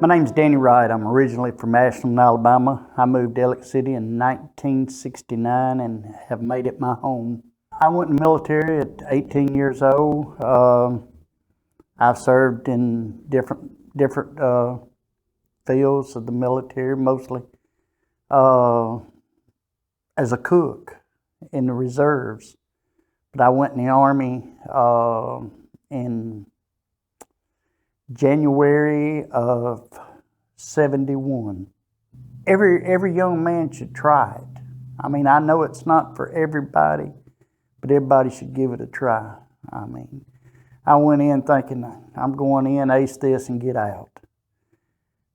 My name's Danny Wright. I'm originally from Ashland, Alabama. I moved to Elliott City in 1969 and have made it my home. I went in the military at 18 years old. I've served in different fields of the military, mostly as a cook in the reserves. But I went in the Army in January of '71. Every young man should try it. I mean, I know it's not for everybody, but everybody should give it a try. I mean, I went in thinking I'm going in, ace this, and get out.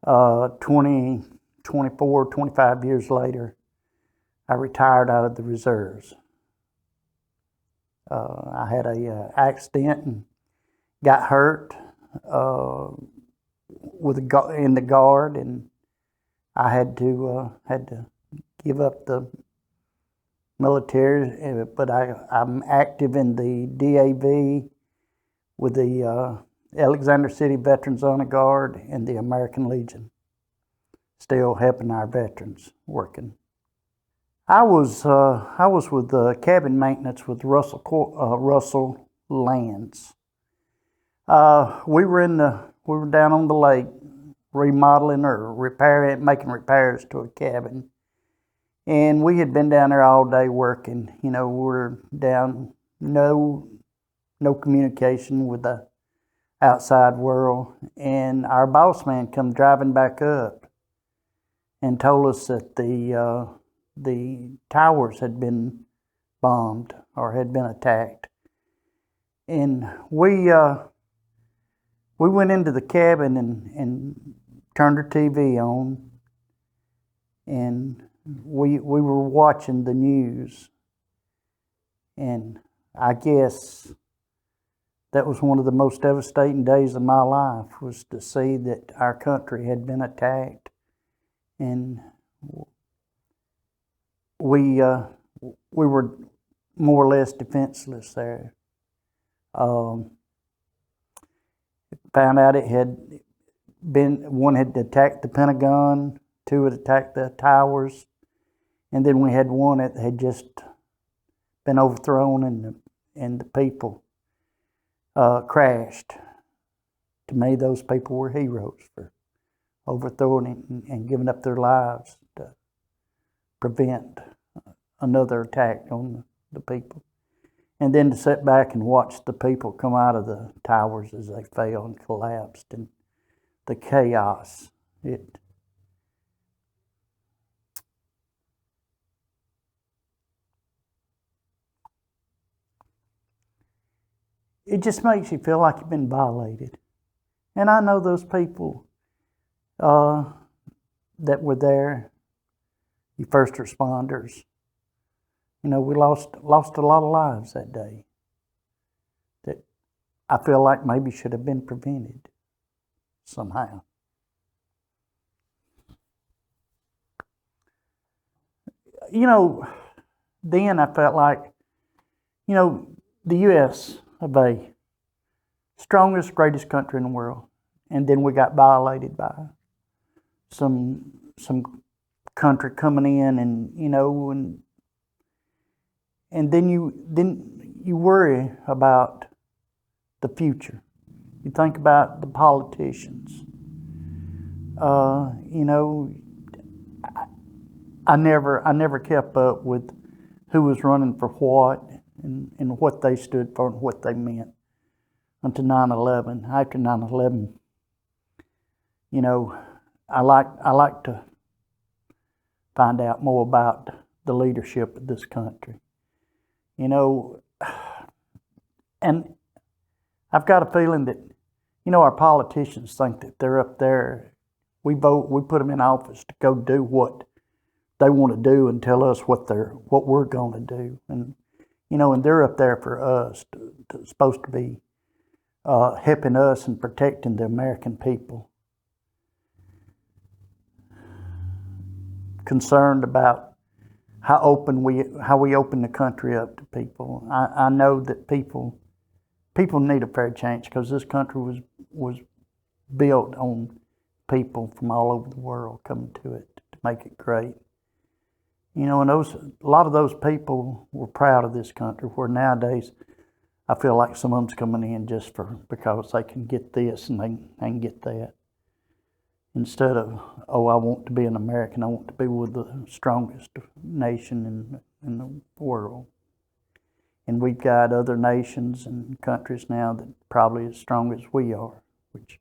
25 years later, I retired out of the reserves. I had a accident and got hurt in the guard, and I had to give up the military. But I'm active in the DAV with the Alexander City Veterans Honor Guard and the American Legion, still helping our veterans working. I was with cabin maintenance with Russell Lands. We were down on the lake remodeling or making repairs to a cabin, and we had been down there all day working. You know, we're down, no communication with the outside world, and our boss man come driving back up and told us that the towers had been bombed or had been attacked. And we went into the cabin and turned the TV on, and we were watching the news. And I guess that was one of the most devastating days of my life, was to see that our country had been attacked. And we were more or less defenseless there. Found out it had been, one had attacked the Pentagon, two had attacked the towers, and then we had one that had just been overthrown, and the people crashed. To me, those people were heroes for overthrowing it and giving up their lives to prevent another attack on the people. And then to sit back and watch the people come out of the towers as they fell and collapsed, and the chaos. It just makes you feel like you've been violated. And I know those people that were there, you first responders. You know, we lost a lot of lives that day that I feel like maybe should have been prevented somehow. You know, then I felt like, you know, the U.S. of A., strongest, greatest country in the world, and then we got violated by some country coming in, and you know, and then you worry about the future. You think about the politicians. You know, I never kept up with who was running for what and what they stood for and what they meant until 9/11. After 9/11, you know, I like to find out more about the leadership of this country. You know, and I've got a feeling that, you know, our politicians think that they're up there. We put them in office to go do what they want to do and tell us what we're going to do. And, you know, and they're up there for us, supposed to be helping us and protecting the American people. Concerned about how we open the country up to people. I know that people need a fair chance, because this country was built on people from all over the world coming to it to make it great. You know, and a lot of those people were proud of this country, where nowadays I feel like some of them's coming in just because they can get this and they can get that. Instead of, oh, I want to be an American, I want to be with the strongest nation in the world. And we've got other nations and countries now that probably as strong as we are, which,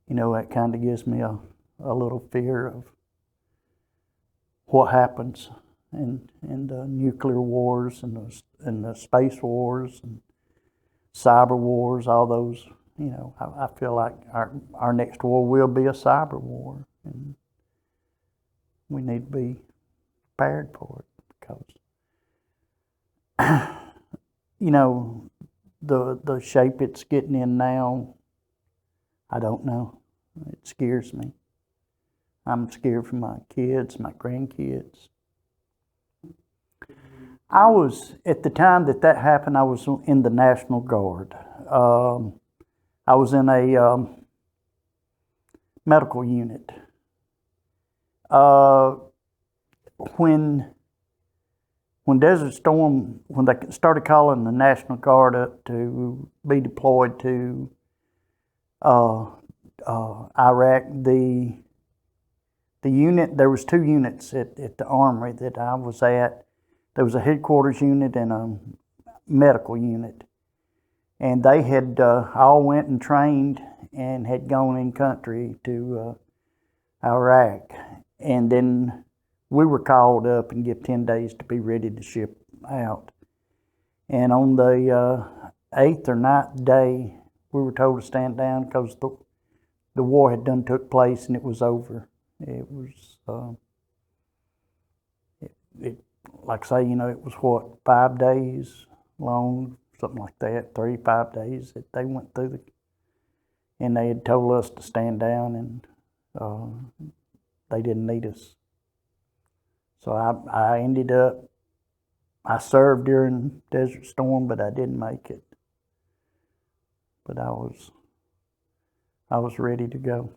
you know, that kind of gives me a little fear of what happens in the nuclear wars and the space wars and cyber wars, all those. You know, I feel like our next war will be a cyber war, and we need to be prepared for it because, you know, the shape it's getting in now, I don't know. It scares me. I'm scared for my kids, my grandkids. At the time that happened, I was in the National Guard. I was in a medical unit. When Desert Storm, when they started calling the National Guard up to be deployed to Iraq, the unit, there was 2 units at the Armory that I was at. There was a headquarters unit and a medical unit. And they had all went and trained and had gone in country to Iraq. And then we were called up and given 10 days to be ready to ship out. And on the 8th or 9th day, we were told to stand down because the war had done took place and it was over. It was, like I say, you know, it was what, 5 days long? Something like that, 35 days that they went through and they had told us to stand down, and they didn't need us. So I ended up, I served during Desert Storm, but I didn't make it. But I was ready to go.